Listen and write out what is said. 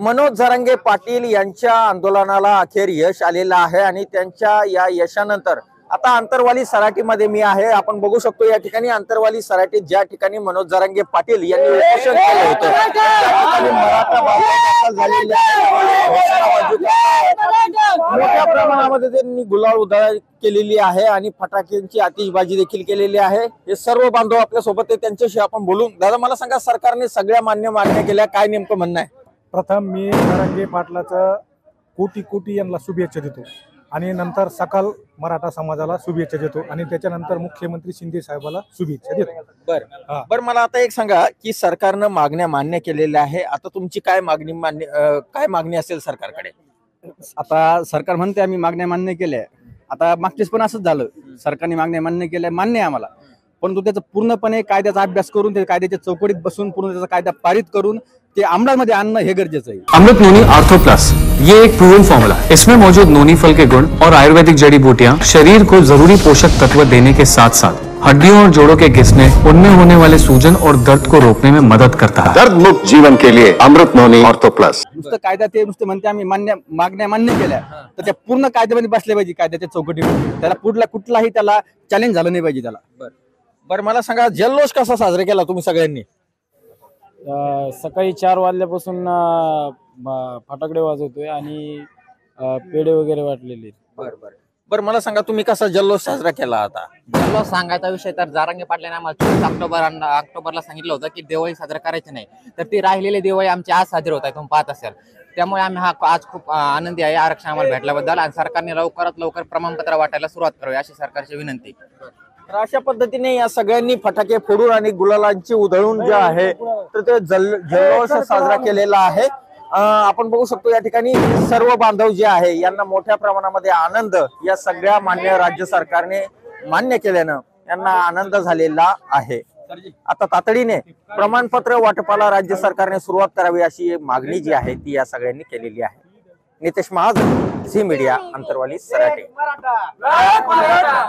मनोज जरांगे पाटील यांच्या आंदोलनाला अखेर यश आलेलं आहे आणि त्यांच्या या यशानंतर आता आंतरवाली सराटीमध्ये मी आहे। आपण बघू शकतो या ठिकाणी आंतरवाली सराटीत ज्या ठिकाणी मनोज जरांगे पाटील यांनी उपोषण केलं होतं त्या ठिकाणी मराठा बांधव झालेले मोठ्या प्रमाणामध्ये त्यांनी गुलाल उधळण केलेली आहे आणि फटाक्यांची आतिषबाजी देखील केलेली आहे। हे सर्व बांधव आपल्या सोबत आहे, त्यांच्याशी आपण बोलून। दादा मला सांगा, सरकारने सगळ्या मागण्या केल्या, काय नेमकं म्हणणं आहे? प्रथम मी जरांगे पाटलाचं कोटी कोटी यांना शुभेच्छा देतो आणि नंतर सकल मराठा समाजाला शुभेच्छा देतो आणि त्याच्यानंतर मुख्यमंत्री शिंदे साहेबाला शुभेच्छा देतो। बरं मला आता एक सांगा की सरकारनं मागण्या मान्य केलेल्या आहे, आता तुमची काय मागणी असेल सरकारकडे? आता सरकार म्हणते आम्ही मागण्या मान्य केल्या, आता मागचेच पण असंच झालं, सरकारने मागण्या मान्य केल्या, मान्य आहे आम्हाला, परंतु त्याचा पूर्णपणे कायद्याचा अभ्यास करून ते कायद्याच्या चौकटीत बसून पूर्ण त्याचा कायदा पारित करून ते अंमलामध्ये आणणं हे गरजेचं आहे। अमृत नोनी आर्थो प्लस ये एक प्रूवन फॉर्मूला है। इसमें मौजूद नोनी फल के गुण और आयुर्वेदिक जड़ी बूटियां शरीर को जरूरी पोषक तत्व देने के साथ साथ हड्डियों और जोड़ों के घिसने, उनमें होने वाले सूजन और दर्द को रोकने में मदद करता है। दर्द मुक्त जीवन के लिए अमृत नोनी आर्थो प्लस। नुसतं कायदा ते नुसतं म्हणते आम्ही मागण्या मान्य केल्या, तर त्या पूर्ण कायद्यामध्ये बसले पाहिजे, कायद्याच्या चौकटीमध्ये त्याला कुठलाही त्याला चॅलेंज झालं नाही पाहिजे त्याला। बरं मला सांगा, जल्लोष कसा साजरा केला तुम्ही सगळ्यांनी? सकाळी 4 वाजल्यापासून फटाकडे वाजवतोय आणि पेढे वगैरे वाटलेले। बरं मला सांगा, तुम्ही कसा जल्लोष साजरा केला? आता जल्लोष सांगायचा विषय तर जरांगे पाटलांनी आम्हाला 24 ऑक्टोबरला सांगितलं होतं की दिवाळी साजरा करायची नाही, तर ती राहिलेली दिवाळी आमची आज साजरी होत आहे, तुम्ही पाहत असाल। त्यामुळे आम्ही आज खूप आनंदी आहे आरक्षण आम्हाला भेटल्याबद्दल, आणि सरकारने लवकरात लवकर प्रमाणपत्र वाटायला सुरुवात करावी अशी सरकारची विनंती। तर अशा पद्धतीने या सगळ्यांनी फटाके फोडून आणि गुलालांची उधळून जे आहे तर ते जल्लोष साजरा केलेला आहे। आपण बघू शकतो या ठिकाणी सर्व बांधव जे आहे यांना मोठ्या प्रमाणामध्ये आनंद, या सगळ्या मान्य राज्य सरकारने मान्य केल्यानं यांना आनंद झालेला आहे। आता तातडीने प्रमाणपत्र वाटपाला राज्य सरकारने सुरुवात करावी अशी मागणी जी आहे ती या सगळ्यांनी केलेली आहे। नितेश महाजन, झी मीडिया, आंतरवाली सराटी।